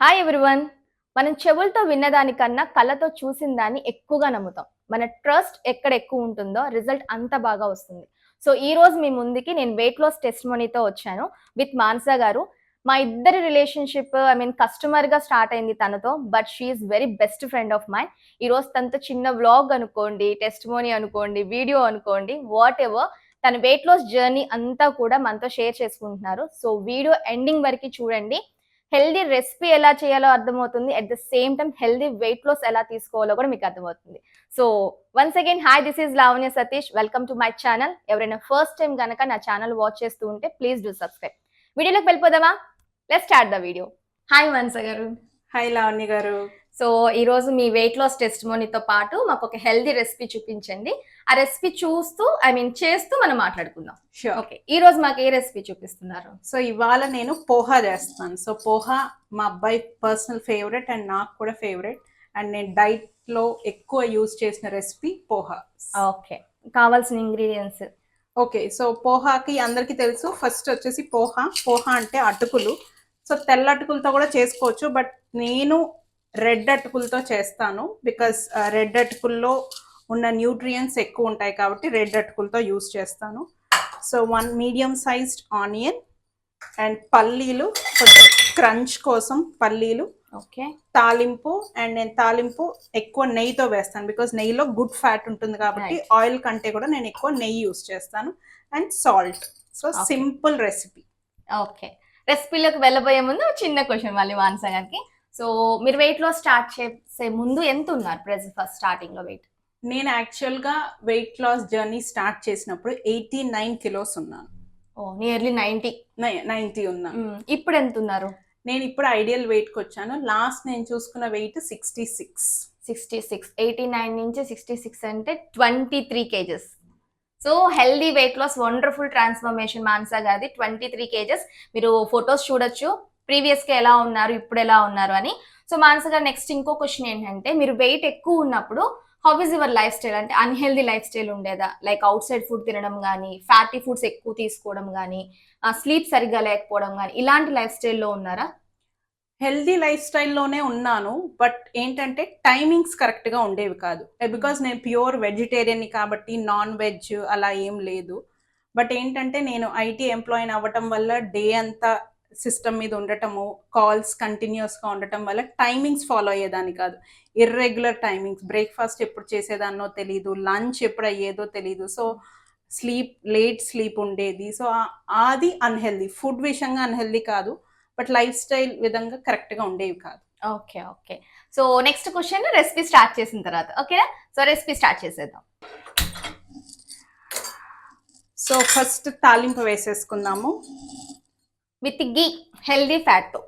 Hi everyone. మనం చెవులతో విన్నదానికన్నా కళ్ళతో చూసిన దాన్ని ఎక్కువగా నమ్ముతాం. మన ట్రస్ట్ ఎక్కడ ఎక్కువ ఉంటుందో రిజల్ట్ అంత బాగా వస్తుంది. సో ఈ రోజు మీ ముందుకి నేను వెయిట్ లాస్ టెస్టిమోనీతో వచ్చాను విత్ మానస గారు. మా ఇద్దరి రిలేషన్‌షిప్ కస్టమర్‌గా స్టార్ట్ అయింది తనతో. But she is very best friend of mine. ఈరోజు తనతో చిన్న వ్లాగ్ అనుకోండి, టెస్టిమోనీ అనుకోండి, వీడియో అనుకోండి, వాటెవర్ తన వెయిట్ లాస్ జర్నీ అంతా కూడా మనతో షేర్ చేసుకుంటున్నారు. సో వీడియో ఎండింగ్ వరకి చూడండి. హెల్తీ రెసిపీ ఎలా చేయాలో అర్థమవుతుంది. At the same time healthy weight loss ఎలా తీసుకోవాలో కూడా మీకు అర్థమవుతుంది. So once again hi, this is Lavanya Satish. Welcome to my channel. ఎవరైనా ఫస్ట్ టైం గనక నా ఛానల్ వాచ్ చేస్తూ ఉంటే ప్లీజ్ డూ సబ్స్క్రైబ్. వీడియోలోకి వెళ్ళిపోదామా? Let's start the video. Hi Manasa గారు. హాయ్ లావణ్య గారు. సో ఈరోజు మీ వెయిట్ లాస్ టెస్టిమోనీతో పాటు మాకు ఒక హెల్దీ రెసిపీ చూపించండి. ఆ రెసిపీ చేస్తూ మనం మాట్లాడుకుందాం. ఓకే, ఈ రోజు మాకు ఏ రెసిపీ చూపిస్తున్నారు? సో ఇవాళ నేను పోహా చేస్తాను. సో పోహా మా అబ్బాయి పర్సనల్ ఫేవరెట్ అండ్ నాకు కూడా ఫేవరెట్. అండ్ నేను డైట్ లో ఎక్కువ యూజ్ చేసిన రెసిపీ పోహా. ఓకే, కావాల్సిన ఇంగ్రీడియంట్స్. ఓకే, సో పోహాకి అందరికీ తెలుసు. ఫస్ట్ వచ్చేసి పోహా అంటే అటుకులు. సో తెల్ల అటుకులతో కూడా చేసుకోవచ్చు, బట్ నేను రెడ్ అటుకులతో చేస్తాను. బికాస్ రెడ్ అటుకుల్లో ఉన్న న్యూట్రియంట్స్ ఎక్కువ ఉంటాయి కాబట్టి రెడ్ అటుకులతో యూజ్ చేస్తాను. So 1 medium sized onion and పల్లీలు, కొంచెం క్రంచ్ కోసం పల్లీలు. ఓకే, తాలింపు. అండ్ నేను తాలింపు ఎక్కువ నెయ్యితో వేస్తాను బికాస్ నెయ్యిలో గుడ్ ఫ్యాట్ ఉంటుంది కాబట్టి ఆయిల్ కంటే కూడా నేను ఎక్కువ నెయ్యి యూజ్ చేస్తాను. And salt. So simple recipe. Okay, రెసిపీలోకి వెళ్ళబోయే ముందు చిన్న క్వశ్చన్ మళ్ళీ మానస గారికి. సో మీరు వెయిట్ లాస్ స్టార్ట్ చేసే ముందు ఎంత ఉన్నారు ఫస్ట్ స్టార్టింగ్ లో వెయిట్? నేను యాక్చువల్ గా వెయిట్ లాస్ జర్నీ స్టార్ట్ చేసినప్పుడు 89 కిలోస్ ఉన్నాను. ఓ, నియర్లీ 90 ఉన్నాను. ఇప్పుడు ఎంత ఉన్నారు? నేను ఇప్పుడు ఐడియల్ వెయిట్ కి వచ్చాను. లాస్ట్ నేను చూసుకున్న వెయిట్ 66. 89 నుంచి 66 అంటే 23 kgs. So healthy weight loss, wonderful transformation Manasa గారిది. 23 కేజెస్. మీరు ఫొటోస్ చూడొచ్చు, ప్రీవియస్ గా ఎలా ఉన్నారు, ఇప్పుడు ఎలా ఉన్నారు అని. సో మానస గారు, నెక్స్ట్ ఇంకో క్వశ్చన్ ఏంటంటే, మీరు వెయిట్ ఎక్కువ ఉన్నప్పుడు how is your life style? అంటే అన్హెల్దీ లైఫ్ స్టైల్ ఉండేదా? లైక్ అవుట్ సైడ్ ఫుడ్ తినడం కానీ, ఫ్యాటీ ఫుడ్స్ ఎక్కువ తీసుకోవడం కానీ, స్లీప్ సరిగ్గా లేకపోవడం కానీ, ఇలాంటి లైఫ్ స్టైల్లో ఉన్నారా? హెల్దీ లైఫ్ స్టైల్లోనే ఉన్నాను, బట్ ఏంటంటే టైమింగ్స్ కరెక్ట్గా ఉండేవి కాదు. బికాస్ నేను ప్యూర్ వెజిటేరియన్ కాబట్టి నాన్ వెజ్ అలా ఏం లేదు. బట్ ఏంటంటే నేను ఐటీ ఎంప్లాయీ అవ్వటం వల్ల డే అంతా సిస్టమ్ మీద ఉండటము, కాల్స్ కంటిన్యూస్గా ఉండటం వల్ల టైమింగ్స్ ఫాలో అయ్యేదాన్ని కాదు. Irregular timings. బ్రేక్ఫాస్ట్ ఎప్పుడు చేసేదాన్నో తెలీదు, లంచ్ ఎప్పుడు అయ్యేదో తెలీదు. సో లేట్ స్లీప్ ఉండేది. సో అది అన్హెల్దీ. ఫుడ్ విషయంగా అన్హెల్దీ కాదు, బట్ లైఫ్ స్టైల్ విధంగా కరెక్ట్గా ఉండేవి కాదు. Okay okay. So next question recipe start చేసిన తర్వాత. ఓకేనా? సో రెసిపీ స్టార్ట్ చేసేద్దాం. సో ఫస్ట్ తాలింపు వేసేసుకుందాము విత్ గీ, హెల్దీ ఫ్యాట్ తో.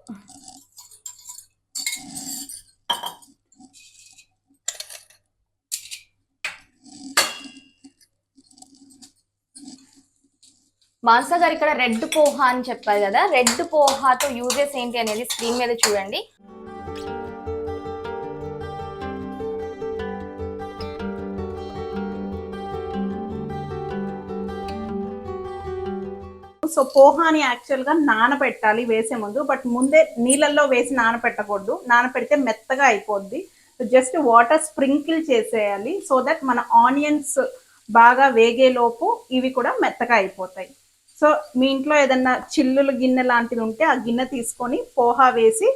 మానస గారు ఇక్కడ రెడ్ పోహా అని చెప్పారు కదా, రెడ్ పోహాతో యూజెస్ ఏంటి అనేది స్క్రీన్ మీద చూడండి. సో పోహాని యాక్చువల్గా నానబెట్టాలి వేసే ముందు, బట్ ముందే నీళ్ళల్లో వేసి నానబెట్టకూడదు. నానబెడితే మెత్తగా అయిపోద్ది. జస్ట్ వాటర్ స్ప్రింకిల్ చేసేయాలి, సో దట్ మన ఆనియన్స్ బాగా వేగేలోపు ఇవి కూడా మెత్తగా అయిపోతాయి. సో మీ ఇంట్లో ఏదన్నా చిల్లులు గిన్నె లాంటిది ఉంటే ఆ గిన్నె తీసుకొని పోహా వేసి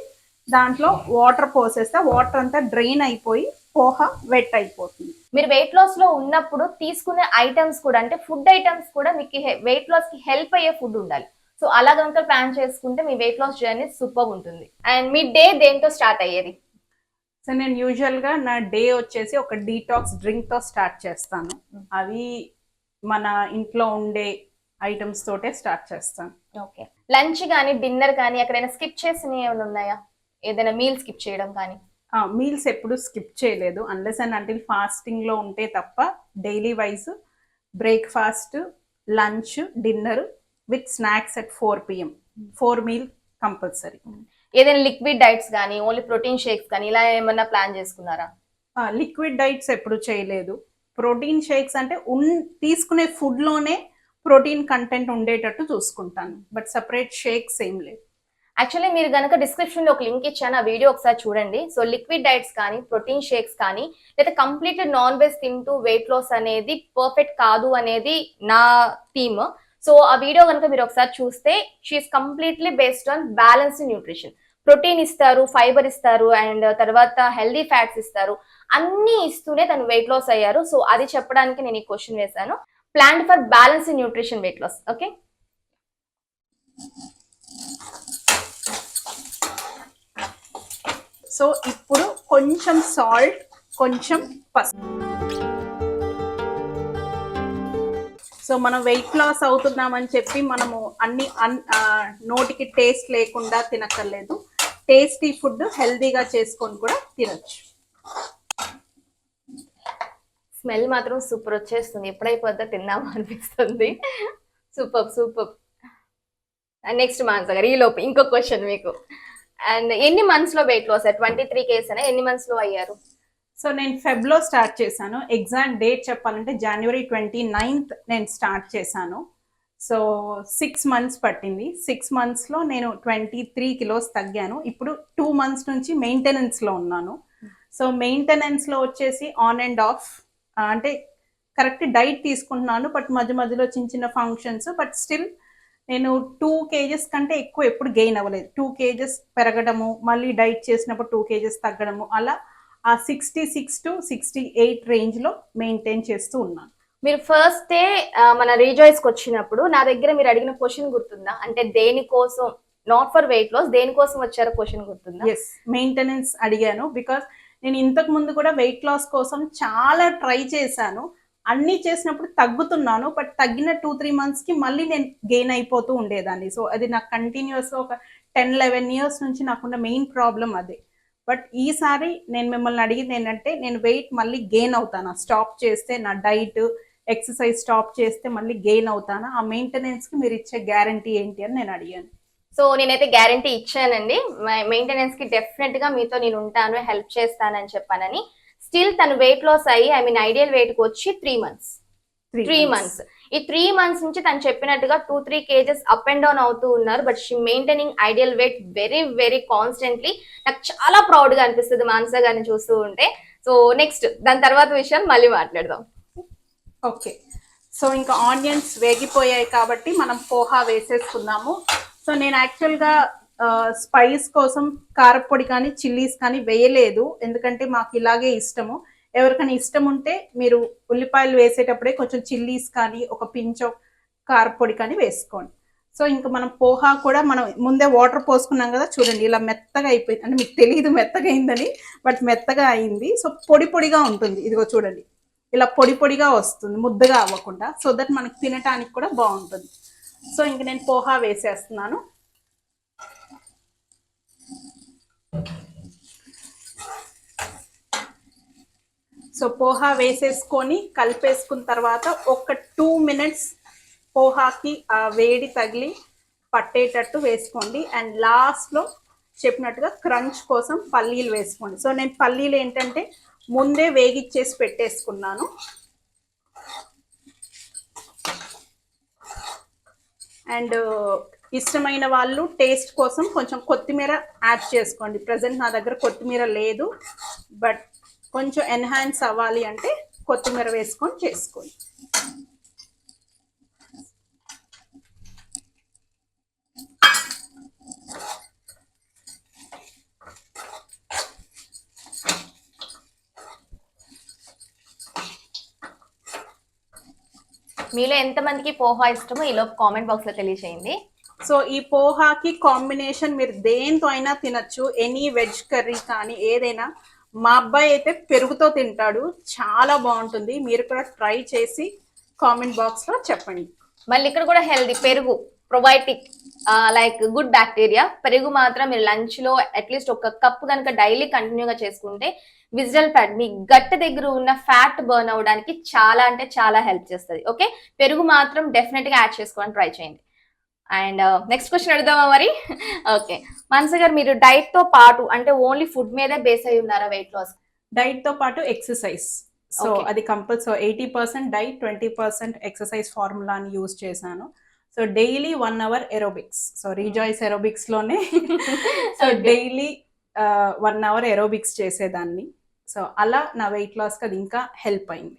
దాంట్లో వాటర్ పోసేస్తే వాటర్ అంతా డ్రైన్ అయిపోయి పోహా వెట్ అయిపోతుంది. మీరు వెయిట్ లాస్ లో ఉన్నప్పుడు తీసుకునే ఐటమ్స్ కూడా, అంటే ఫుడ్ ఐటమ్స్ కూడా మీకు వెయిట్ లాస్ కి హెల్ప్ అయ్యే ఫుడ్ ఉండాలి. సో అలా కనుక ప్లాన్ చేసుకుంటే మీ వెయిట్ లాస్ జర్నీ సూపర్ ఉంటుంది. అండ్ మీ డే దేంతో స్టార్ట్ అయ్యేది? సో నేను యూజువల్గా నా డే వచ్చేసి ఒక డీటాక్స్ డ్రింక్తో స్టార్ట్ చేస్తాను. అవి మన ఇంట్లో ఉండే ఐటమ్స్ తోటే స్టార్ట్ చేస్తాను. ఓకే, లంచ్ కానీ డిన్నర్ కానీ ఎక్కడైనా స్కిప్ చేసినవి ఏమైనా ఉన్నాయా? ఏదైనా మీల్ స్కిప్ చేయడం కానీ? మీల్స్ ఎప్పుడు స్కిప్ చేయలేదు, అన్లెస్ అండ్ అంటిల్ ఫాస్టింగ్లో ఉంటే తప్ప. Daily wise breakfast, lunch, dinner with snacks at 4 PM. 4 meal compulsory. ఏదైనా లిక్విడ్ డైట్స్ కానీ, ఓన్లీ ప్రోటీన్ షేక్స్ కానీ ఇలా ఏమన్నా ప్లాన్ చేసుకున్నారా? లిక్విడ్ డైట్స్ ఎప్పుడు చేయలేదు. ప్రోటీన్ షేక్స్ అంటే తీసుకునే ఫుడ్లోనే ప్రోటీన్ కంటెంట్ ఉండేటట్టు చూసుకుంటాను, బట్ సపరేట్ షేక్స్ ఏం లేదు. యాక్చువల్లీ మీరు గనక డిస్క్రిప్షన్ లో ఒక లింక్ ఇచ్చాను, ఆ వీడియో ఒకసారి చూడండి. సో లిక్విడ్ డైట్స్ కానీ, ప్రోటీన్ షేక్స్ కానీ, లేదా కంప్లీట్లీ నాన్ వెజ్ తింటూ వెయిట్ లాస్ అనేది పర్ఫెక్ట్ కాదు అనేది నా థీమ్. సో ఆ వీడియో కనుక మీరు ఒకసారి చూస్తే, she is completely based on balanced nutrition. Protein ఇస్తారు, ఫైబర్ ఇస్తారు, అండ్ తర్వాత హెల్దీ ఫ్యాట్స్ ఇస్తారు. అన్ని ఇస్తూనే తను వెయిట్ లాస్ అయ్యారు. సో అది చెప్పడానికి నేను ఈ క్వశ్చన్ వేశాను. Plan for balanced nutrition weight loss. Okay, so ఇప్పుడు కొంచెం సాల్ట్, కొంచెం పసుపు. సో మనం వెయిట్ లాస్ అవుతున్నామని చెప్పి మనము అన్ని నోటికి టేస్ట్ లేకుండా తినక్కర్లేదు. టేస్టీ ఫుడ్ హెల్దీగా చేసుకొని కూడా తినొచ్చు. స్మెల్ మాత్రం సూపర్ వచ్చేస్తుంది. ఎప్పుడైపోద్దా తిందామా అనిపిస్తుంది. Super super. నెక్స్ట్ మాన్సా గారు, ఈలోపు ఇంకో క్వశ్చన్ మీకు. అండ్ ఎన్ని మంత్స్ లో వెయిట్ లాస్? 23 కేస్ అయినా ఎన్ని మంత్స్ లో అయ్యారు? సో నేను ఫెబ్లో స్టార్ట్ చేశాను. ఎగ్జాక్ట్ డేట్ చెప్పాలంటే January 29th నేను స్టార్ట్ చేశాను. సో 6 months పట్టింది. 6 monthsలో నేను 23 kilos తగ్గాను. ఇప్పుడు 2 months నుంచి మెయింటెనెన్స్లో ఉన్నాను. సో మెయింటెనెన్స్లో వచ్చేసి ఆన్ అండ్ ఆఫ్, అంటే కరెక్ట్ డైట్ తీసుకుంటున్నాను, బట్ మధ్య మధ్యలో చిన్న చిన్న ఫంక్షన్స్, బట్ స్టిల్ నేను 2 kgs కంటే ఎక్కువ ఎప్పుడు గెయిన్ అవ్వలేదు. 2 kgs పెరగడము, మళ్ళీ డైట్ చేసినప్పుడు 2 kgs తగ్గడము, అలా ఆ 66 to 68 రేంజ్లో మెయింటైన్ చేస్తూ ఉన్నాను. మీరు ఫస్ట్ డే మన రీజాయిస్కి వచ్చినప్పుడు నా దగ్గర మీరు అడిగిన క్వశ్చన్ గుర్తుందా? అంటే దేనికోసం, నాట్ ఫర్ వెయిట్ లాస్, దేనికోసం వచ్చారో క్వశ్చన్ గుర్తుందా? ఎస్, మెయింటెనెన్స్ అడిగాను. బికాస్ నేను ఇంతకు ముందు కూడా వెయిట్ లాస్ కోసం చాలా ట్రై చేశాను. అన్నీ చేసినప్పుడు తగ్గుతున్నాను, బట్ తగ్గిన 2-3 monthsకి మళ్ళీ నేను గెయిన్ అయిపోతూ ఉండేదాన్ని. సో అది నాకు కంటిన్యూస్గా ఒక 10-11 years నుంచి నాకున్న మెయిన్ ప్రాబ్లం అదే. బట్ ఈసారి నేను మిమ్మల్ని అడిగింది ఏంటంటే, నేను వెయిట్ మళ్ళీ గెయిన్ అవుతానా, స్టాప్ చేస్తే నా డైట్ ఎక్సర్సైజ్ స్టాప్ చేస్తే మళ్ళీ గెయిన్ అవుతానా, ఆ మెయింటెనెన్స్కి మీరు ఇచ్చే గ్యారంటీ ఏంటి అని నేను అడిగాను. సో నేనైతే గ్యారంటీ ఇచ్చానండి. మెయింటెనెన్స్ కి డెఫినెట్ గా మీతో నేను ఉంటాను, హెల్ప్ చేస్తానని చెప్పానని. స్టిల్ తను వెయిట్ లాస్ అయ్యి, ఐ మీన్ ఐడియల్ వెయిట్ కి వచ్చి 3 months. 3 months. ఈ 3 months నుంచి తను చెప్పినట్టుగా 2-3 kgs అప్ అండ్ డౌన్ అవుతూ ఉన్నారు. But she maintaining ideal weight very very constantly. నాకు చాలా ప్రౌడ్ గా అనిపిస్తుంది మానస గారిని చూస్తూ ఉంటే. సో నెక్స్ట్ దాని తర్వాత విషయాలు మళ్ళీ మాట్లాడదాం. ఓకే, సో ఇంకా ఆనియన్స్ వేగిపోయాయి కాబట్టి మనం పోహా వేసేసుకుందాము. సో నేను యాక్చువల్గా స్పైస్ కోసం కారపొడి కానీ చిల్లీస్ కానీ వేయలేదు, ఎందుకంటే మాకు ఇలాగే ఇష్టము. ఎవరికైనా ఇష్టం ఉంటే మీరు ఉల్లిపాయలు వేసేటప్పుడే కొంచెం చిల్లీస్ కానీ ఒక పించ్ ఆఫ్ కారపొడి కానీ వేసుకోండి. సో ఇంకా మనం పోహా కూడా మనం ముందే వాటర్ పోసుకున్నాం కదా, చూడండి ఇలా మెత్తగా అయిపోయింది. అంటే మీకు తెలియదు మెత్తగా అయిందని, బట్ మెత్తగా అయింది. సో పొడి పొడిగా ఉంటుంది, ఇదిగో చూడండి ఇలా పొడి పొడిగా వస్తుంది, ముద్దగా అవ్వకుండా. సో దట్ మనకి తినటానికి కూడా బాగుంటుంది. సో ఇంక నేను పోహా వేసేస్తున్నాను. సో పోహా వేసేసుకొని కలిపేసుకున్న తర్వాత ఒక 2 minutes పోహాకి ఆ వేడి తగిలి పట్టేటట్టు వేసుకోండి. అండ్ లాస్ట్లో చెప్పినట్టుగా క్రంచ్ కోసం పల్లీలు వేసుకోండి. సో నేను పల్లీలు ఏంటంటే ముందే వేగిచ్చేసి పెట్టేసుకున్నాను. అండ్ ఇష్టమైన వాళ్ళు టేస్ట్ కోసం కొంచెం కొత్తిమీర యాడ్ చేసుకోండి. ప్రజెంట్ నా దగ్గర కొత్తిమీర లేదు, బట్ కొంచెం ఎన్హాన్స్ అవ్వాలి అంటే కొత్తిమీర వేసుకొని చేసుకోండి. మీలో ఎంతమందికి పోహా ఇష్టమో ఈలోపు కామెంట్ బాక్స్ లో తెలియజేయండి. సో ఈ పోహాకి కాంబినేషన్ మీరు దేంతో అయినా తినచ్చు, ఎనీ వెజ్ కర్రీ కానీ ఏదైనా. మా అబ్బాయి అయితే పెరుగుతో తింటాడు, చాలా బాగుంటుంది. మీరు కూడా ట్రై చేసి కామెంట్ బాక్స్ లో చెప్పండి. మళ్ళీ ఇక్కడ కూడా హెల్దీ పెరుగు, ప్రొబయోటిక్, లైక్ గుడ్ బ్యాక్టీరియా. పెరుగు మాత్రం మీరు లంచ్ లో అట్లీస్ట్ ఒక కప్ కనుక డైలీ కంటిన్యూగా చేసుకుంటే విజిటల్ ఫ్యాట్, మీ గట్ దగ్గర ఉన్న ఫ్యాట్ బర్న్ అవడానికి చాలా అంటే చాలా హెల్ప్ చేస్తుంది. ఓకే, పెరుగు మాత్రం డెఫినెట్ గా యాడ్ చేసుకోవడానికి ట్రై చేయండి. అండ్ నెక్స్ట్ క్వశ్చన్ అడుగుదామా మరి? ఓకే మానస గారు, మీరు డైట్ తో పాటు అంటే ఓన్లీ ఫుడ్ మీదే బేస్ అయి ఉన్నారా వెయిట్ లాస్? డైట్ తో పాటు ఎక్సర్సైజ్. సో అది కంపల్సరీ 80% డైట్, 20% ఎక్సర్సైజ్ ఫార్ములాని యూజ్ చేశాను. So daily 1 hour aerobics. So rejoice aerobics లోనే సో డైలీ 1 అవర్ ఎరోబిక్స్ చేసేదాన్ని. సో అలా నా వెయిట్ లాస్ కి అది ఇంకా హెల్ప్ అయింది.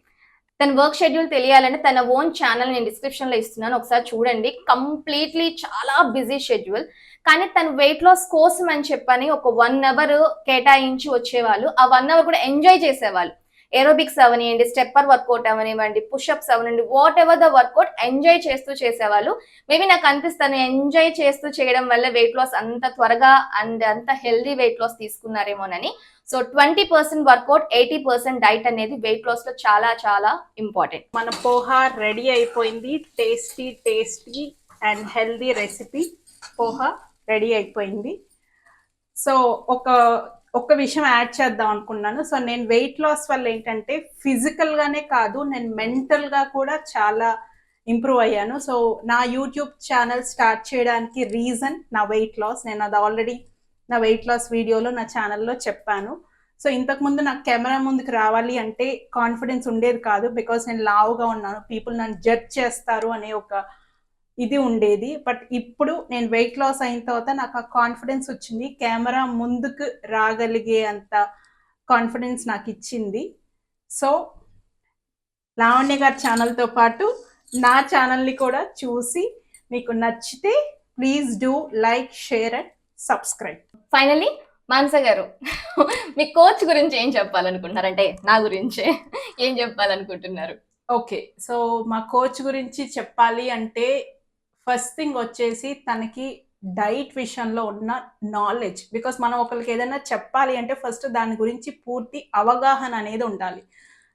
తన వర్క్ షెడ్యూల్ తెలియాలంటే తన ఓన్ ఛానల్ నేను డిస్క్రిప్షన్ లో ఇస్తున్నాను, ఒకసారి చూడండి. కంప్లీట్లీ చాలా బిజీ షెడ్యూల్, కానీ తన వెయిట్ లాస్ కోసం అని చెప్పని ఒక 1 అవర్ కేటాయించి వచ్చేవాళ్ళు. ఆ 1 అవర్ కూడా ఎంజాయ్ చేసేవాళ్ళు. ఏరోబిక్స్ అవనివ్వండి, స్టెప్పర్ వర్కౌట్ అవనివ్వండి, పుషప్స్ అవనివ్వండి, what ever the work out enjoy చేస్తూ చేసేవాళ్ళు. మేబీ నాకు అనిపిస్తాను ఎంజాయ్ చేస్తూ చేయడం వల్ల వెయిట్ లాస్ అంత త్వరగా అండ్ అంత హెల్దీ వెయిట్ లాస్ తీసుకున్నారేమోనని. సో 20% వర్కౌట్, 80% డైట్ అనేది వెయిట్ లాస్ లో చాలా చాలా ఇంపార్టెంట్. మన పోహా రెడీ అయిపోయింది. Tasty and healthy recipe poha ready అయిపోయింది. సో ఒక విషయం యాడ్ చేద్దాం అనుకున్నాను. సో నేను వెయిట్ లాస్ వల్ల ఏంటంటే ఫిజికల్ గానే కాదు, నేను మెంటల్ గా కూడా చాలా ఇంప్రూవ్ అయ్యాను. సో నా యూట్యూబ్ ఛానల్ స్టార్ట్ చేయడానికి రీజన్ నా వెయిట్ లాస్. నేను అది ఆల్రెడీ నా వెయిట్ లాస్ వీడియోలో నా ఛానల్లో చెప్పాను. సో ఇంతకుముందు నాకు కెమెరా ముందుకు రావాలి అంటే కాన్ఫిడెన్స్ ఉండేది కాదు, బికాస్ నేను లావుగా ఉన్నాను, పీపుల్ నన్ను జడ్జ్ చేస్తారు అనే ఒక ఇది ఉండేది. బట్ ఇప్పుడు నేను వెయిట్ లాస్ అయిన తర్వాత నాకు ఆ కాన్ఫిడెన్స్ వచ్చింది. కెమెరా ముందుకు రాగలిగే అంత కాన్ఫిడెన్స్ నాకు ఇచ్చింది. సో లావణ్య గారి ఛానల్తో పాటు నా ఛానల్ని కూడా చూసి మీకు నచ్చితే please do like, share and subscribe. Finally Manasa గారు, మీ కోచ్ గురించి ఏం చెప్పాలనుకుంటున్నారు? అంటే నా గురించే ఏం చెప్పాలనుకుంటున్నారు? ఓకే, సో మా కోచ్ గురించి చెప్పాలి అంటే ఫస్ట్ థింగ్ వచ్చేసి తనకి డైట్ విషయంలో ఉన్న నాలెడ్జ్. బికాస్ మనం ఒకరికి ఏదైనా చెప్పాలి అంటే ఫస్ట్ దాని గురించి పూర్తి అవగాహన అనేది ఉండాలి.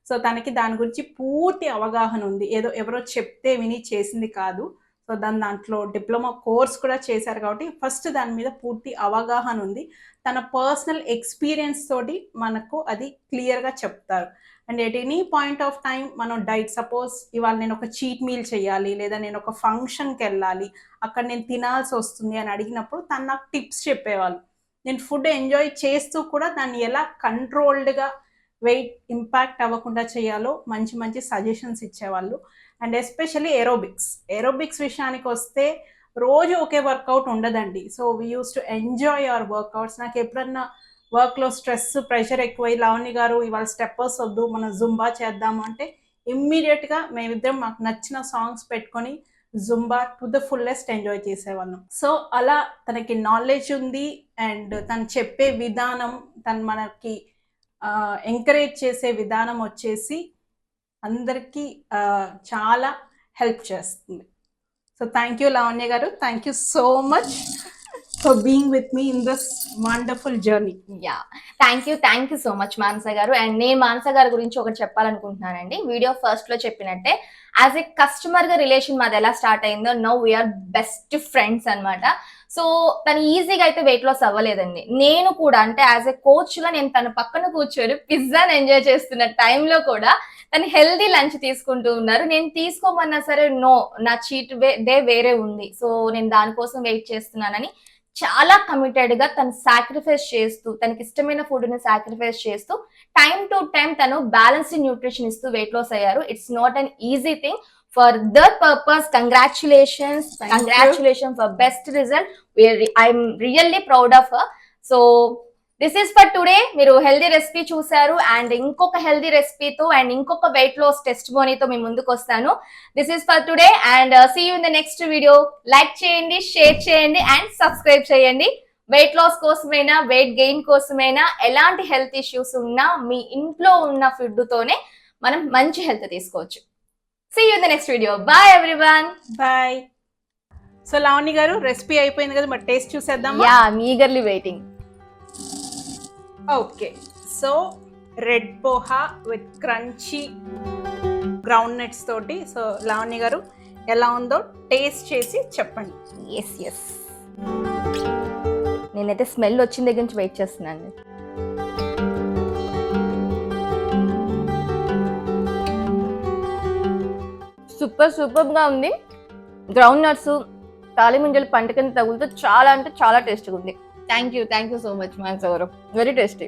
సో తనకి దాని గురించి పూర్తి అవగాహన ఉంది, ఏదో ఎవరో చెప్తే విని చేసింది కాదు. సో దాంట్లో డిప్లొమా కోర్స్ కూడా చేశారు కాబట్టి ఫస్ట్ దాని మీద పూర్తి అవగాహన ఉంది. తన పర్సనల్ ఎక్స్పీరియన్స్ తోటి మనకు అది క్లియర్గా చెప్తారు. And at any point of time మనం డైట్, సపోజ్ ఇవాళ నేను ఒక చీట్ మీల్ చేయాలి, లేదా నేను ఒక ఫంక్షన్కి వెళ్ళాలి, అక్కడ నేను తినాల్సి వస్తుంది అని అడిగినప్పుడు తను నాకు టిప్స్ చెప్పేవాళ్ళు. నేను ఫుడ్ ఎంజాయ్ చేస్తూ కూడా దాన్ని ఎలా కంట్రోల్డ్గా వెయిట్ ఇంపాక్ట్ అవ్వకుండా చేయాలో మంచి మంచి సజెషన్స్ ఇచ్చేవాళ్ళు. అండ్ ఎస్పెషల్లీ ఏరోబిక్స్ విషయానికి వస్తే రోజు ఒకే వర్కౌట్ ఉండదండి. So we use to enjoy hour workouts. నాకు ఎప్పుడన్నా వర్క్లో స్ట్రెస్, ప్రెషర్ ఎక్కువై లావణ్య గారు ఇవాళ స్టెప్పర్స్ వద్దు మనం జుంబా చేద్దాము అంటే ఇమ్మీడియట్గా మేమిద్దరం మాకు నచ్చిన సాంగ్స్ పెట్టుకొని Zumba to the fullest enjoy చేసేవాళ్ళం. సో అలా తనకి నాలెడ్జ్ ఉంది. అండ్ తను చెప్పే విధానం, తను మనకి ఎంకరేజ్ చేసే విధానం వచ్చేసి అందరికీ చాలా హెల్ప్ చేస్తుంది. సో థ్యాంక్ యూ లావణ్య గారు, thank you so much for being with me in this wonderful journey. Yeah, thank you so much Manasa గారు. అండ్ నేను మానస గారి గురించి ఒకటి చెప్పాలనుకుంటున్నానండి. వీడియో ఫస్ట్ లో చెప్పినట్టే యాజ్ ఎ కస్టమర్ గా రిలేషన్ మాది ఎలా స్టార్ట్ అయిందో, నౌ వీఆర్ బెస్ట్ ఫ్రెండ్స్ అన్నమాట. సో తను ఈజీగా అయితే వెయిట్ లాస్ అవ్వలేదండి. నేను కూడా అంటే యాజ్ ఎ కోచ్ గా నేను తన పక్కన కూర్చొని పిజ్జాని ఎంజాయ్ చేస్తున్న టైంలో కూడా తను హెల్దీ లంచ్ తీసుకుంటూ ఉన్నారు. నేను తీసుకోమన్నా సరే నో, నా చీట్ డే వేరే ఉంది, సో నేను దానికోసం వెయిట్ చేస్తున్నానని చాలా కమిటెడ్ గా తను సాక్రిఫైస్ చేస్తూ, తనకి ఇష్టమైన ఫుడ్ ని సాక్రిఫైస్ చేస్తూ టైం టు టైం తను బ్యాలెన్స్డ్ న్యూట్రిషన్ ఇస్తూ వెయిట్ లాస్ అయ్యారు. It's not an easy thing. For that purpose, congratulations for best result. I'm really proud of her. So this is for today. మీరు healthy recipe చూసారు, and ఇంకొక healthy రెసిపీతో and ఇంకొక weight loss టెస్టిమోనీతో మీ ముందుకు వస్తాను. This is for today and see you in the next video. Like చేయండి, షేర్ చేయండి అండ్ సబ్స్క్రైబ్ చేయండి. వెయిట్ లాస్ కోసమైనా, వెయిట్ గెయిన్ కోసమైనా, ఎలాంటి హెల్త్ ఇష్యూస్ ఉన్నా మీ ఇంట్లో ఉన్న ఫుడ్ తోనే మనం మంచి హెల్త్ తీసుకోవచ్చు. See you in the next video. Bye everyone. Bye. So Lavanya గారు రెసిపీ అయిపోయింది కదా, మరి టేస్ట్ చూసేద్దామా? Yeah, I'm eagerly waiting. Okay, so red poha with crunchy ground nuts తోటి. సో లావణ్య గారు ఎలా ఉందో టేస్ట్ చేసి చెప్పండి. Yes. నేనైతే స్మెల్ వచ్చిన దగ్గర నుంచి వెయిట్ చేస్తున్నాను. సూపర్ గా ఉంది. గ్రౌండ్ నట్స్, తాలి ముంజలు పంట కింద తగులుతూ చాలా అంటే చాలా టేస్టీగా ఉంది. Thank you so much Manasa గారు, వెరీ టేస్టీ.